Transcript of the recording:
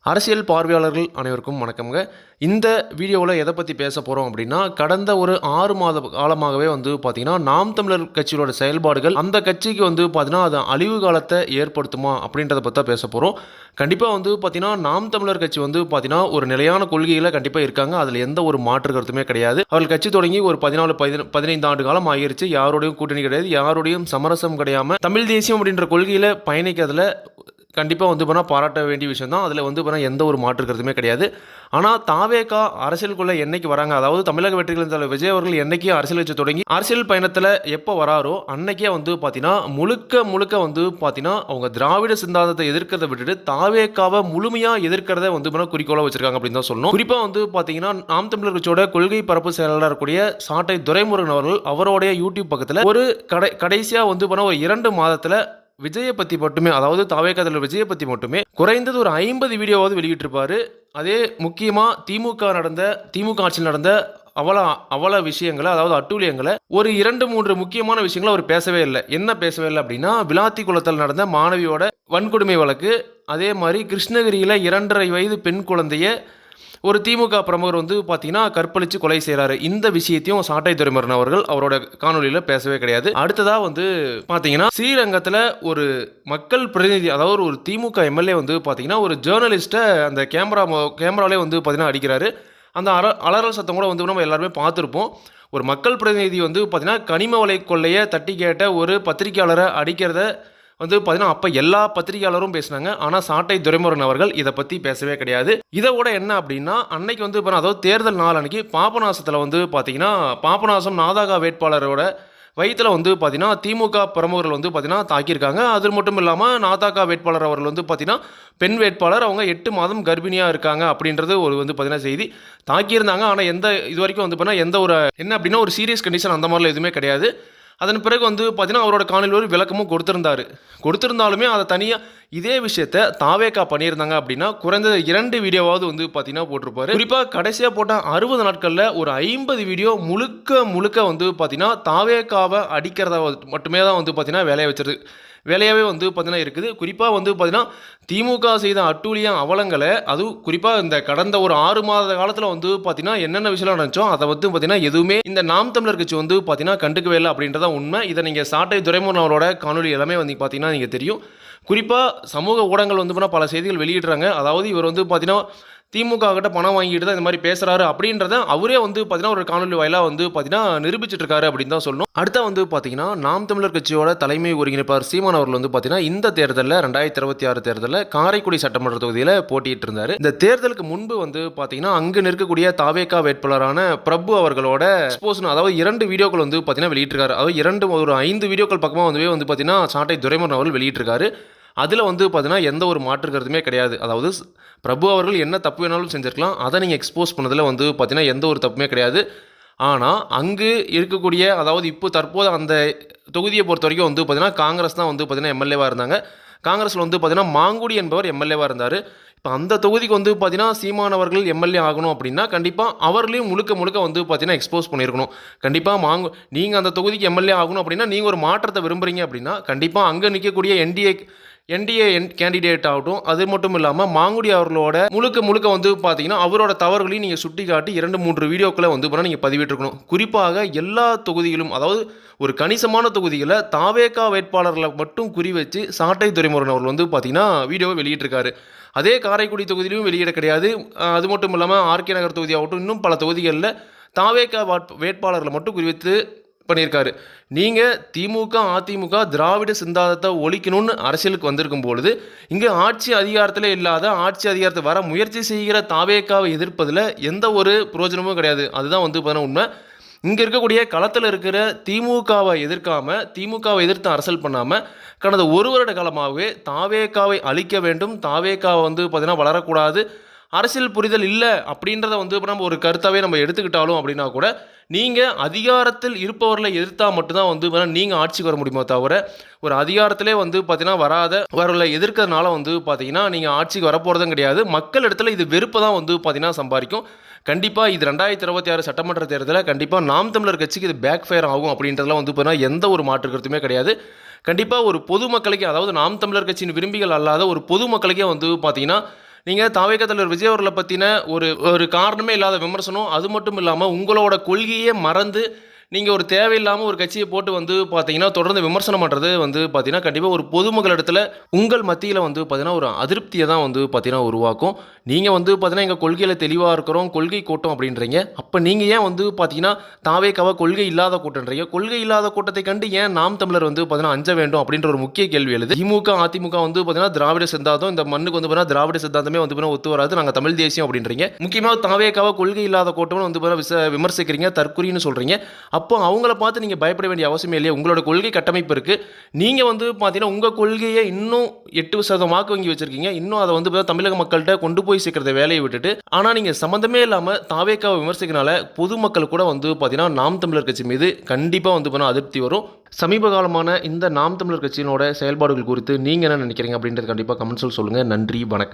அரசியல் பார்வையாளர்கள் அனைவருக்கும் வணக்கம்ங்க. இந்த வீடியோவில் எதை பற்றி பேச போகிறோம் அப்படின்னா, கடந்த ஒரு 6 மாத காலமாகவே பார்த்தீங்கன்னா, நாம் தமிழர் கட்சியோட செயல்பாடுகள் அந்த கட்சிக்கு பார்த்தீங்கன்னா, அது அழிவு காலத்தை ஏற்படுத்துமா அப்படின்றத பற்றி தான் பேச போகிறோம். கண்டிப்பாக பார்த்தீங்கன்னா, நாம் தமிழர் கட்சி பார்த்தீங்கன்னா, ஒரு நிலையான கொள்கையில் கண்டிப்பாக இருக்காங்க. அதில் எந்த ஒரு மாற்று கருத்துமே கிடையாது. அவர்கள் கட்சி தொடங்கி ஒரு 15 ஆண்டு காலம் ஆகிருச்சு. யாரோடையும் கூட்டணி கிடையாது, யாரோடையும் சமரசம் கிடையாமல் தமிழ் தேசியம் அப்படின்ற கொள்கையில் பயணிக்கிறதுல கண்டிப்பாக பாராட்ட வேண்டிய விஷயம் தான். அதில் எந்த ஒரு மாற்று கருத்துமே கிடையாது. ஆனால் தாவேகா அரசியலுக்குள்ளே என்னைக்கு வராங்க, அதாவது தமிழக வெற்றிகளின் தலைவர் விஜய் அவர்கள் என்னைக்கு அரசியல் கட்சி தொடங்கி அரசியல் பயணத்தில் எப்போ வராரோ அன்னைக்கே பார்த்தீங்கன்னா முழுக்க பார்த்தீங்கன்னா அவங்க திராவிட சித்தாந்தத்தை எதிர்க்கிறத விட்டுட்டு தாவேகாவை முழுமையாக எதிர்க்கிறத குறிக்கோளாக வச்சிருக்காங்க அப்படின்னு தான் சொல்லணும். குறிப்பாக பார்த்தீங்கன்னா நாம் தமிழர் கட்சியோட கொள்கை பரப்பு செயலாளராக இருக்கக்கூடிய சாட்டை துரைமுருகன் அவர்கள் அவருடைய யூடியூப் பக்கத்தில் ஒரு கடைசியாக ஒரு 2 மாதத்தில் விஜயை பற்றி மட்டுமே, அதாவது தாவேகா தலைவர் விஜயை பற்றி மட்டுமே குறைந்தது ஒரு 50 வீடியோவாவது வெளியிட்டிருப்பாரு. அதே முக்கியமாக திமுக ஆட்சியில் நடந்த அவல விஷயங்களை, அதாவது அட்டூழியங்களை ஒரு 2-3 முக்கியமான விஷயங்களை அவர் பேசவே இல்லை. என்ன பேசவே இல்லை அப்படின்னா, விளாத்தி குளத்தில் நடந்த மாணவியோட வன்கொடுமை வழக்கு, அதே மாதிரி கிருஷ்ணகிரியில் 2.5 வயது பெண் குழந்தைய ஒரு திமுக பிரமுகர் பார்த்தீங்கன்னா கற்பழித்து கொலை செய்கிறாரு. இந்த விஷயத்தையும் சாட்டை துரைமுருகன் அவர்கள் அவரோட காணொலியில் பேசவே கிடையாது. அடுத்ததாக பார்த்தீங்கன்னா ஸ்ரீரங்கத்தில் ஒரு மக்கள் பிரதிநிதி, அதாவது ஒரு திமுக எம்எல்ஏ பார்த்தீங்கன்னா ஒரு ஜேர்னலிஸ்ட்டை அந்த கேமராலே பார்த்தீங்கன்னா அடிக்கிறாரு. அந்த அலறல் சத்தம் கூட நம்ம எல்லாருமே பார்த்துருப்போம். ஒரு மக்கள் பிரதிநிதி பார்த்தீங்கன்னா கனிம வலை கொள்ளையை தட்டி கேட்ட ஒரு பத்திரிகையாளரை அடிக்கிறத பார்த்தீங்கன்னா அப்போ எல்லா பத்திரிகையாளரும் பேசினாங்க. ஆனால் சாட்டை துரைமுருகன் அவர்கள் இதை பற்றி பேசவே கிடையாது. இதை விட என்ன அப்படின்னா, அன்னைக்கு அதாவது தேர்தல் நாள் அன்னைக்கு பாபநாசத்தில் பார்த்தீங்கன்னா பாபநாசம் நாதாகா வேட்பாளரோட வயிற்றில் பார்த்தீங்கன்னா திமுக பிரமுகர்கள் பார்த்தீங்கன்னா தாக்கியிருக்காங்க. அது மட்டும் இல்லாமல் நாதாகா வேட்பாளர் அவர்கள் பார்த்தீங்கன்னா பெண் வேட்பாளர், அவங்க 8 மாதம் கர்ப்பிணியாக இருக்காங்க அப்படின்றது ஒரு பார்த்தீங்கன்னா செய்தி தாக்கியிருந்தாங்க. ஆனால் இது வரைக்கும் பார்த்தீங்கன்னா எந்த ஒரு என்ன அப்படின்னா ஒரு சீரியஸ் கண்டிஷன் அந்த மாதிரிலாம் எதுவுமே கிடையாது. அதன் பிறகு பார்த்தீங்கன்னா அவரோட காணொலியில் ஒரு விளக்கமும் கொடுத்திருந்தாலுமே அதை தனியாக இதே விஷயத்தை தாவேகா பண்ணியிருந்தாங்க அப்படின்னா குறைந்தது 2 வீடியோவாவது பார்த்தீங்கன்னா போட்டிருப்பாரு. குறிப்பாக கடைசியாக போட்ட 60 நாட்களில் ஒரு 50 வீடியோ முழுக்க பார்த்தீங்கன்னா தாவேகாவை அடிக்கிறத மட்டுமே தான் பார்த்தீங்கன்னா வேலையாகவே பார்த்தீங்கன்னா இருக்குது. குறிப்பாக பார்த்தீங்கன்னா திமுக செய்த அட்டூழியம் அவலங்களை, அதுவும் குறிப்பாக இந்த கடந்த ஒரு 6 மாத காலத்தில் பார்த்தீங்கன்னா என்னென்ன விஷயம் நடந்துச்சோ அதை பார்த்தீங்கன்னா எதுவுமே இந்த நாம் தமிழர் கட்சி பார்த்தீங்கன்னா கண்டுக்கவே இல்லை அப்படின்றதான் உண்மை. இதை நீங்கள் சாட்டை துரைமுருகன் அவரோட காணொலி எல்லாமே பார்த்தீங்கன்னா நீங்கள் தெரியும். குறிப்பாக சமூக ஊடகங்கள் பல செய்திகள் வெளியிடுறாங்க. அதாவது இவர் பார்த்தீங்கன்னா திமுக கிட்ட பணம் வாங்கிட்டு தான் இந்த மாதிரி பேசுறாரு அப்படின்றத அவரே பார்த்தீங்கன்னா ஒரு காணொலி வாயிலாக பார்த்தீங்கன்னா நிரூபிச்சிட்டு இருக்காரு அப்படின்னு தான் சொல்லணும். அடுத்த பார்த்தீங்கன்னா நாம் தமிழர் கட்சியோட தலைமை ஒருங்கிணைப்பாளர் சீமான் அவர்கள் பார்த்தீங்கன்னா இந்த தேர்தலில் 2026 தேர்தலில் காரைக்குடி சட்டமன்ற தொகுதியில் போட்டிட்டு இருந்தார். இந்த தேர்தலுக்கு முன்பு பார்த்தீங்கன்னா அங்கு நிற்கக்கூடிய தாவேகா வேட்பாளரான பிரபு அவர்களோட எக்ஸ்போஷன், அதாவது 2 வீடியோக்கள் பார்த்தீங்கன்னா வெளியிட்டிருக்காரு. அதாவது ஒரு 5 வீடியோக்கள் பக்கமாக பார்த்தீங்கன்னா சாட்டை துரைமுருகன் அவர்கள் வெளியிட்டிருக்காரு. அதில் பார்த்தீங்கன்னா எந்த ஒரு மாற்று கருத்துமே கிடையாது. அதாவது பிரபு அவர்கள் என்ன தப்பு வேணாலும் செஞ்சுருக்கலாம், அதை நீங்கள் எக்ஸ்போஸ் பண்ணதில் பார்த்தீங்கன்னா எந்த ஒரு தப்புமே கிடையாது. ஆனால் அங்கு இருக்கக்கூடிய, அதாவது இப்போ தற்போது அந்த தொகுதியை பொறுத்த வரைக்கும் பார்த்தீங்கன்னா காங்கிரஸ் தான் பார்த்தீங்கன்னா எம்எல்ஏவாக இருந்தாங்க. காங்கிரஸில் பார்த்தீங்கன்னா மாங்குடி என்பவர் எம்எல்ஏவாக இருந்தார். இப்போ அந்த தொகுதிக்கு பார்த்தீங்கன்னா சீமானவர்கள் எம்எல்ஏ ஆகணும் அப்படின்னா கண்டிப்பாக அவர்களையும் முழுக்க பார்த்தீங்கன்னா எக்ஸ்போஸ் பண்ணியிருக்கணும். கண்டிப்பாக நீங்கள் அந்த தொகுதிக்கு எம்எல்ஏ ஆகணும் அப்படின்னா நீங்கள் ஒரு மாற்றத்தை விரும்புகிறீங்க அப்படின்னா கண்டிப்பாக அங்கே நிற்கக்கூடிய என்டிஏ கேண்டிடேட் ஆகட்டும், அது மட்டும் இல்லாமல் மாங்குடி அவர்களோட முழுக்க பார்த்தீங்கன்னா அவரோட தவறுகளையும் நீங்கள் சுட்டி காட்டி 2-3 வீடியோக்களை நீங்கள் பதிவிட்டிருக்கணும். குறிப்பாக எல்லா தொகுதிகளும், அதாவது ஒரு கணிசமான தொகுதிகளை தாவேகா வேட்பாளர்களை மட்டும் குறி வச்சு சாட்டை துரைமுருகன் அவர்கள் பார்த்தீங்கன்னா வீடியோவை வெளியிட்டிருக்காரு. அதே காரைக்குடி தொகுதியிலும் வெளியிட கிடையாது. அது மட்டும் இல்லாமல் ஆர்கே நகர் தொகுதி ஆகட்டும், இன்னும் பல தொகுதிகளில் தாவேகா வேட்பாளர்களை மட்டும் குறிவித்து பண்ணியிருக்காரு. நீங்கள் திமுக அதிமுக திராவிட சிந்தாந்தத்தை ஒழிக்கணும்னு அரசியலுக்கு வந்திருக்கும் பொழுது இங்கே ஆட்சி அதிகாரத்தில் இல்லாத, ஆட்சி அதிகாரத்தை வர முயற்சி செய்கிற தாவேகாவை எதிர்ப்பதில் எந்த ஒரு பிரயோஜனமும் கிடையாது. அதுதான் பார்த்தீங்கன்னா உண்மை. இங்கே இருக்கக்கூடிய களத்தில் இருக்கிற திமுகவை எதிர்த்து அரசியல் பண்ணாமல் கடந்த 1 வருட காலமாகவே தாவேகாவை அழிக்க வேண்டும், தாவேகாவை பார்த்தீங்கன்னா வளரக்கூடாது, அரசியல் புரிதல் இல்லை அப்படின்றத நம்ம ஒரு கருத்தாகவே நம்ம எடுத்துக்கிட்டாலும் அப்படின்னா கூட நீங்கள் அதிகாரத்தில் இருப்பவர்களை எதிர்த்தா மட்டும்தான் நீங்கள் ஆட்சிக்கு வர முடியுமோ தவிர ஒரு அதிகாரத்திலே பார்த்தீங்கன்னா வரல எதிர்க்கிறதுனால பார்த்தீங்கன்னா நீங்கள் ஆட்சிக்கு வரப்போகிறதும் கிடையாது. மக்கள் இடத்துல இது வெறுப்பை தான் பார்த்தீங்கன்னா சம்பாதிக்கும். கண்டிப்பாக இது 2026 சட்டமன்ற தேர்தலில் கண்டிப்பாக நாம் தமிழர் கட்சிக்கு இது பேக் ஃபயர் ஆகும் அப்படின்றதுலாம் பார்த்தீங்கன்னா எந்த ஒரு மாற்று கருத்துமே கிடையாது. கண்டிப்பாக ஒரு பொதுமக்களுக்கே, அதாவது நாம் தமிழர் கட்சியின் விரும்பிகள் அல்லாத ஒரு பொதுமக்களுக்கே பார்த்தீங்கன்னா நீங்கள் தாவேகா தலைவர் விஜய் அவர்களை பற்றின ஒரு காரணமே இல்லாத விமர்சனம், அது மட்டும் இல்லாமல் உங்களோட கொள்கையே மறந்து நீங்கள் ஒரு தேவையில்லாமல் ஒரு கட்சியை போட்டு வந்து பார்த்தீங்கன்னா தொடர்ந்து விமர்சனம் பண்ணுறது வந்து பார்த்தீங்கன்னா கண்டிப்பாக ஒரு பொதுமக்கள் இடத்துல உங்கள் மத்தியில் வந்து பார்த்தீங்கன்னா ஒரு அதிருப்தியை தான் வந்து பார்த்தீங்கன்னா உருவாக்கும். நீங்கள் வந்து பார்த்தீங்கன்னா எங்கள் கொள்கையில் தெளிவாக இருக்கிறோம், கொள்கை கூட்டம் அப்படின்றீங்க. அப்போ நீங்கள் ஏன் வந்து பார்த்தீங்கன்னா தாவேகாவை கொள்கை இல்லாத கூட்டன்றீங்க? கொள்கை இல்லாத கூட்டத்தை கண்டு ஏன் நாம் தமிழர் வந்து பார்த்தீங்கன்னா அஞ்ச வேண்டும் அப்படின்ற ஒரு முக்கிய கேள்வி எழுது. திமுக அதிமுக வந்து பார்த்தீங்கன்னா திராவிட சித்தாந்தம், இந்த மண்ணுக்கு வந்து பார்த்தீங்கன்னா திராவிட சித்தாந்தமே வந்து பார்த்தீங்கன்னா ஒத்து வராது, நாங்கள் தமிழ் தேசியம் அப்படின்றீங்க. முக்கியமாக தாவேகாவை கொள்கை இல்லாத கூட்டம்னு வந்து பார்த்தீங்கன்னா விமர்சிக்கிறீங்க, தற்குறின்னு சொல்கிறீங்க. அப்போ அவங்கள பார்த்து நீங்கள் பயப்பட வேண்டிய அவசியம் இல்லையே. உங்களோட கொள்கை கட்டமைப்பு இருக்குது. நீங்கள் வந்து பார்த்தீங்கன்னா உங்கள் கொள்கையை இன்னும் 8% வாக்கு வங்கி வச்சுருக்கீங்க. இன்னும் அதை வந்து தமிழக மக்கள்கிட்ட கொண்டு போய் சேர்க்கிறத வேலையை விட்டுட்டு, ஆனால் நீங்கள் சம்மந்தமே இல்லாமல் தாவேகாவை விமர்சிக்கிறனால பொதுமக்கள் கூட வந்து பார்த்தீங்கன்னா நாம் தமிழர் கட்சி மீது கண்டிப்பாக வந்து பார்த்தீங்கன்னா அதிருப்தி வரும். சமீப காலமான இந்த நாம் தமிழர் கட்சியினோட செயல்பாடுகள் குறித்து நீங்கள் என்ன நினைக்கிறீங்க அப்படின்றது கண்டிப்பாக கமெண்ட்ஸில் சொல்லுங்கள். நன்றி, வணக்கம்.